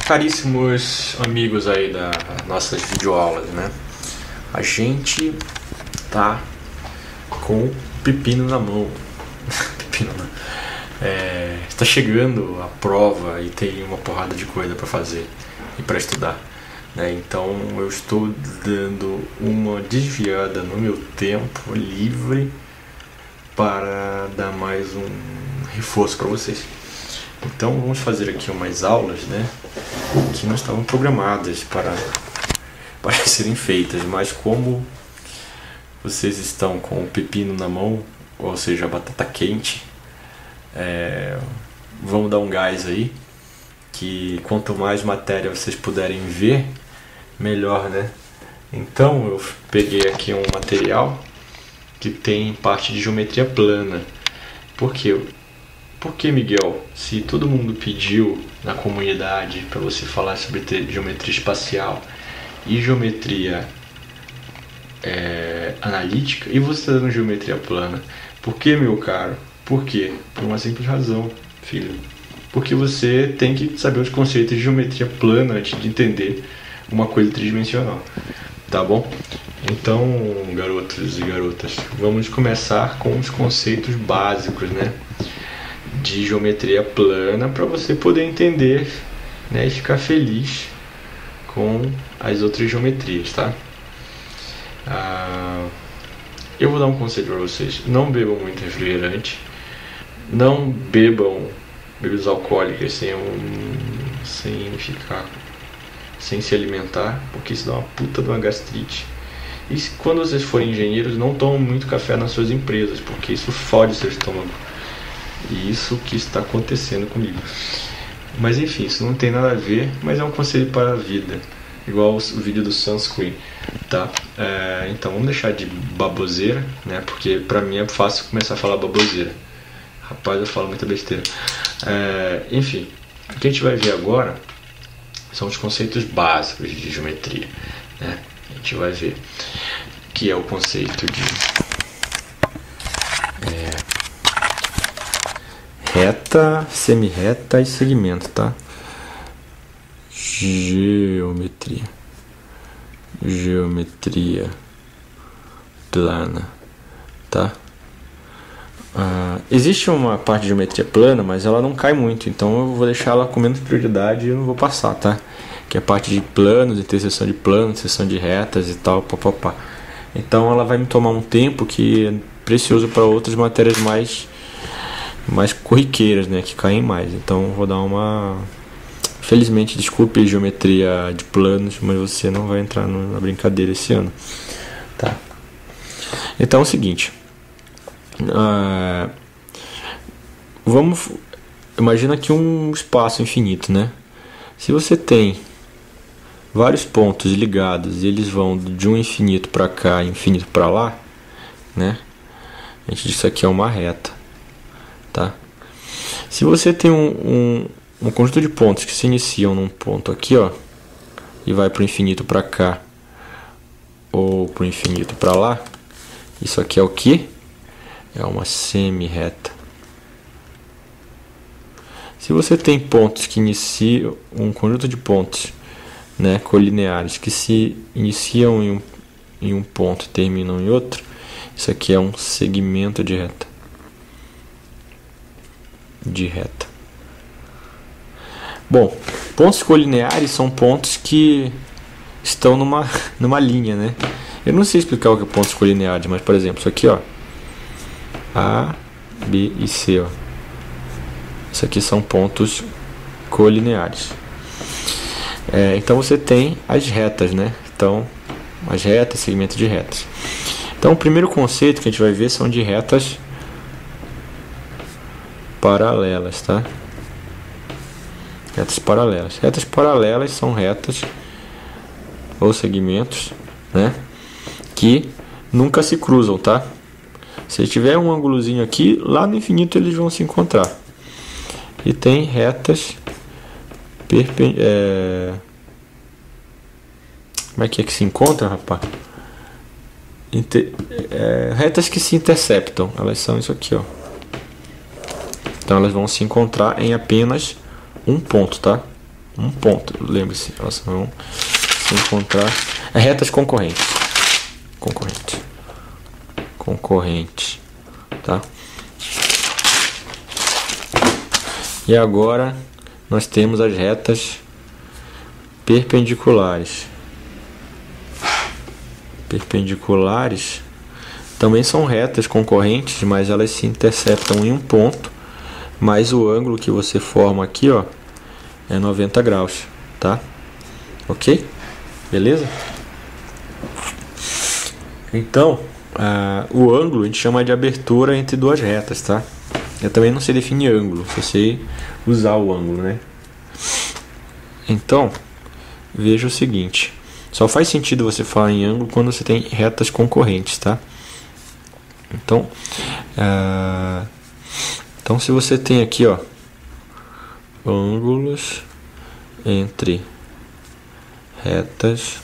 Caríssimos amigos aí das nossas videoaulas, né? A gente tá com o pepino na mão. Pepino, né? Está chegando a prova e tem uma porrada de coisa para fazer e para estudar, né? Então eu estou dando uma desviada no meu tempo livre para dar mais um reforço para vocês. Então vamos fazer aqui umas aulas, né, que não estavam programadas para serem feitas, mas como vocês estão com o pepino na mão, ou seja, a batata quente, vamos dar um gás aí, que quanto mais matéria vocês puderem ver, melhor, né? Então eu peguei aqui um material que tem parte de geometria plana. Por quê? Porque, Miguel, se todo mundo pediu na comunidade para você falar sobre geometria espacial e geometria analítica, e você está dando geometria plana, por que, meu caro? Por quê? Por uma simples razão, filho. Porque você tem que saber os conceitos de geometria plana antes de entender uma coisa tridimensional, tá bom? Então, garotos e garotas, vamos começar com os conceitos básicos, né, de geometria plana, para você poder entender, né, e ficar feliz com as outras geometrias, tá? Eu vou dar um conselho para vocês: não bebam muito refrigerante, não bebam bebidas alcoólicas sem se alimentar, porque isso dá uma puta de uma gastrite. E quando vocês forem engenheiros, não tomem muito café nas suas empresas, porque isso fode seu estômago. E isso que está acontecendo comigo. Mas enfim, isso não tem nada a ver, mas é um conselho para a vida. Igual o vídeo do sunscreen, tá? Então vamos deixar de baboseira, né? Porque pra mim é fácil começar a falar baboseira. Rapaz, eu falo muita besteira. Enfim, o que a gente vai ver agora são os conceitos básicos de geometria, né? A gente vai ver que é o conceito de reta, semirreta e segmento, tá? Geometria plana, tá? Existe uma parte de geometria plana, mas ela não cai muito, então eu vou deixar ela com menos prioridade e eu não vou passar, tá? Que é a parte de planos, interseção de planos, interseção de retas e tal, papapá. Então ela vai me tomar um tempo que é precioso para outras matérias mais corriqueiras, né, que caem mais. Então eu vou dar uma... Felizmente, desculpe geometria de planos, mas você não vai entrar na brincadeira esse ano, tá? Então é o seguinte, imagina aqui um espaço infinito, né? Se você tem vários pontos ligados e eles vão de um infinito para cá e infinito para lá, né? A gente diz que isso aqui é uma reta, tá? Se você tem um conjunto de pontos que se iniciam num ponto aqui, ó, e vai para o infinito para cá ou para o infinito para lá, isso aqui é o que? É uma semi-reta. Se você tem pontos que iniciam, um conjunto de pontos, né, colineares que se iniciam em um ponto e terminam em outro, isso aqui é um segmento de reta. Bom, pontos colineares são pontos que estão numa linha, né? Eu não sei explicar o que é pontos colineares, mas por exemplo, isso aqui, ó, A, B e C, ó. Isso aqui são pontos colineares. Então você tem as retas, né? Então, as retas, segmento de retas. Então o primeiro conceito que a gente vai ver são de retas paralelas, tá? Retas paralelas. Retas paralelas são retas ou segmentos, né, que nunca se cruzam, tá? Se tiver um ângulozinho aqui, lá no infinito eles vão se encontrar. E tem retas como é que se encontra, rapaz? Retas que se interceptam. Elas são isso aqui, ó. Então elas vão se encontrar em apenas um ponto, tá? um ponto. Lembre-se, elas vão se encontrar. Retas concorrentes. Concorrentes. Tá? E agora nós temos as retas perpendiculares. Perpendiculares também são retas concorrentes, mas elas se interceptam em um ponto, mas o ângulo que você forma aqui, ó, é 90 graus, tá? Ok? Beleza? Então, o ângulo a gente chama de abertura entre duas retas, tá? Eu também não sei definir ângulo, só sei usar o ângulo, né? Então, veja o seguinte. Só faz sentido você falar em ângulo quando você tem retas concorrentes, tá? Então, se você tem aqui, ó, ângulos entre retas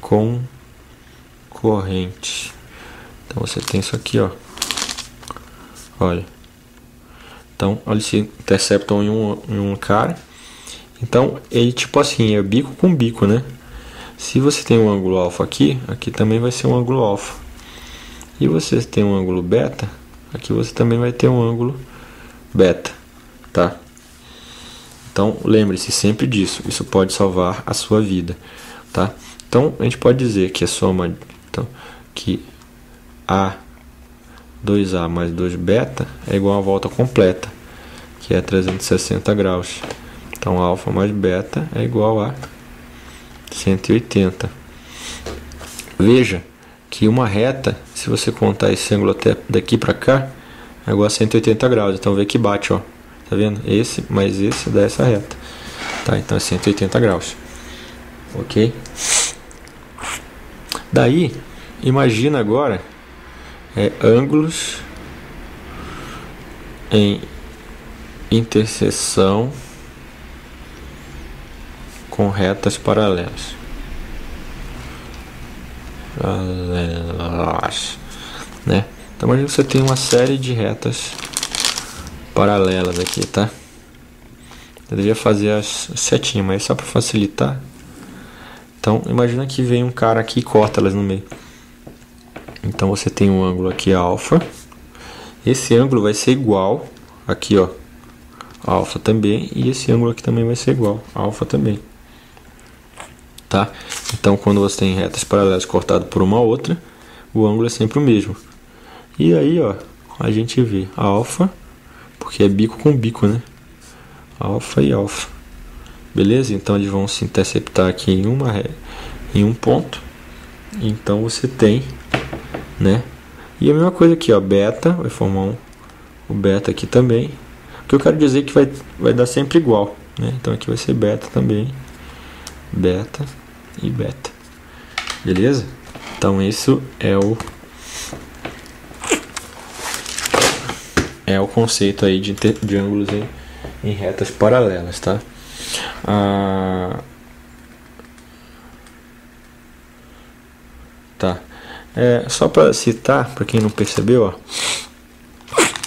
concorrentes. Então você tem isso aqui, ó. Olha. Então, eles se interceptam em um cara. Então, ele tipo assim, é bico com bico, né? Se você tem um ângulo alfa aqui, aqui também vai ser um ângulo alfa. E você tem um ângulo beta, aqui você também vai ter um ângulo beta, tá? Então, lembre-se sempre disso. Isso pode salvar a sua vida, tá? Então, a gente pode dizer que a soma, então, que A 2A mais 2 beta é igual a volta completa, que é 360 graus. Então, alfa mais beta é igual a 180. Veja que uma reta, se você contar esse ângulo até daqui para cá, é igual a 180 graus. Então, vê que bate, ó. Tá vendo? Esse mais esse dá essa reta. Tá? Então, é 180 graus. Ok? Daí, imagina agora ângulos em interseção com retas paralelas. Né? Então, imagina que você tem uma série de retas paralelas aqui, tá? Eu devia fazer as setinhas, mas só para facilitar. Então, imagina que vem um cara aqui e corta elas no meio. Então, você tem um ângulo aqui alfa. Esse ângulo vai ser igual aqui, ó, alfa também, e esse ângulo aqui também vai ser igual alfa também, tá? Então, quando você tem retas paralelas cortadas por uma outra, o ângulo é sempre o mesmo. E aí, ó, a gente vê alfa, porque é bico com bico, né? Alfa e alfa. Beleza? Então, eles vão se interceptar aqui em um ponto. Então, você tem, né? E a mesma coisa aqui, ó, beta, vai formar o beta aqui também. O que eu quero dizer é que vai dar sempre igual, né? Então, aqui vai ser beta também. Beta e beta. Beleza? Então, isso é o conceito aí de ângulos em retas paralelas, tá? Tá. Só para citar, para quem não percebeu, ó,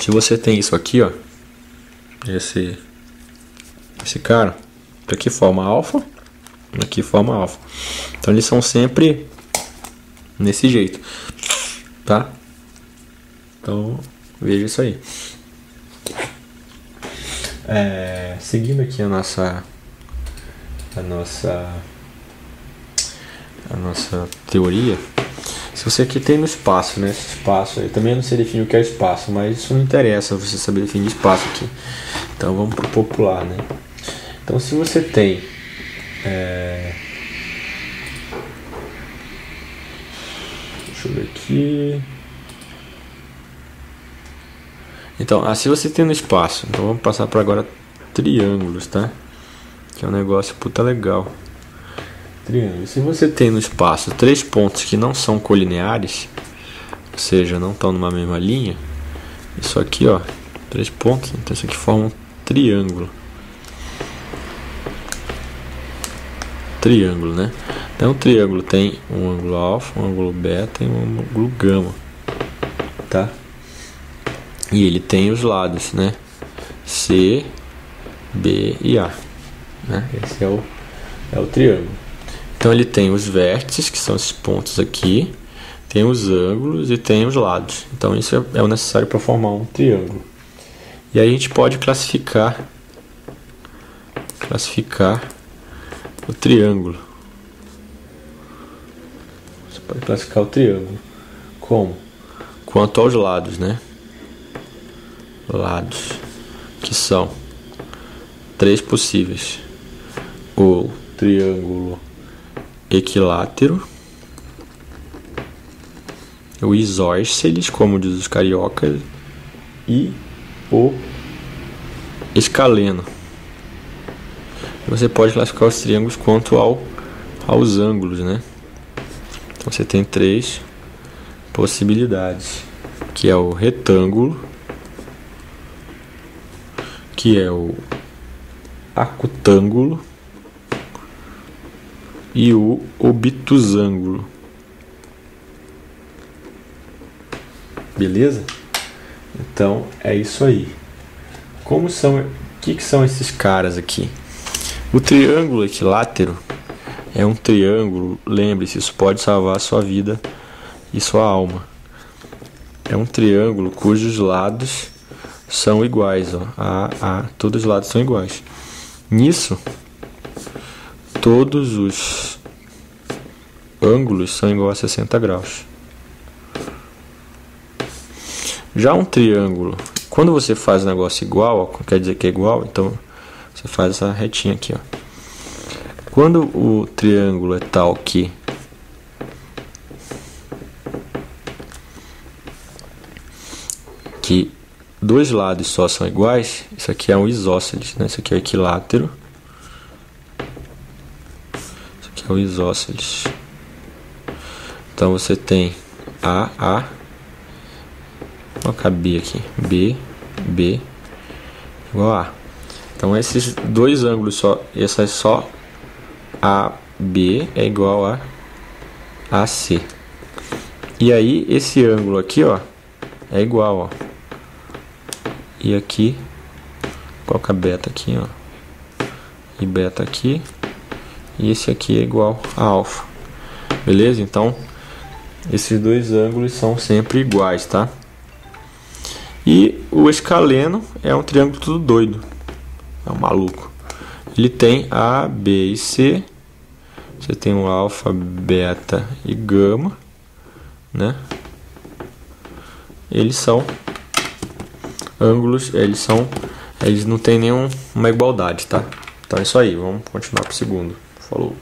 se você tem isso aqui, ó, esse cara, aqui forma alfa, aqui forma alfa. Então eles são sempre nesse jeito, tá? Então veja isso aí. Seguindo aqui a nossa teoria. Se você aqui tem no espaço, né? Esse espaço aí, também não sei definir o que é espaço, mas isso não interessa você saber definir espaço aqui. Então vamos pro popular, né? Então se você tem deixa eu ver aqui. Então, se você tem no espaço, então vamos passar para agora triângulos, tá? Que é um negócio puta legal. Triângulo. Se você tem no espaço três pontos que não são colineares, ou seja, não estão numa mesma linha, isso aqui, ó, três pontos, então isso aqui forma um triângulo. Triângulo, né? Então o triângulo tem um ângulo alfa, um ângulo beta e um ângulo gama, tá? E ele tem os lados, né? C, B e A, né? Esse é o triângulo. Então ele tem os vértices, que são esses pontos aqui, tem os ângulos e tem os lados. Então isso é o necessário para formar um triângulo. E aí a gente pode classificar o triângulo. Você pode classificar o triângulo como? Quanto aos lados, né? Lados, que são 3 possíveis: o triângulo equilátero, o isósceles, como diz os cariocas, e o escaleno. Você pode classificar os triângulos quanto aos ângulos, né? Então você tem 3 possibilidades, que é o retângulo, que é o acutângulo e o obtusângulo. Beleza? Então é isso aí. O que são esses caras aqui? O triângulo equilátero é um triângulo, lembre-se, isso pode salvar a sua vida e sua alma. É um triângulo cujos lados são iguais, ó. Todos os lados são iguais. Nisso, todos os ângulos são iguais a 60 graus. Já um triângulo, quando você faz um negócio igual, ó, quer dizer que é igual, então você faz essa retinha aqui, ó. Quando o triângulo é tal que dois lados só são iguais, isso aqui é um isósceles, né? Isso aqui é o equilátero. Isso aqui é o isósceles. Então você tem A, vou colocar B aqui, B igual a. Então esses dois ângulos só, essa é só AB é igual a AC. E aí esse ângulo aqui, ó, é igual, ó. E aqui, coloca beta aqui, ó. E beta aqui. E esse aqui é igual a alfa. Beleza? Então, esses dois ângulos são sempre iguais, tá? E o escaleno é um triângulo tudo doido. É um maluco. Ele tem A, B e C. Você tem um alfa, beta e gama, né? Eles são ângulos, eles não têm nenhuma igualdade, tá? Então é isso aí, vamos continuar pro segundo. Falou.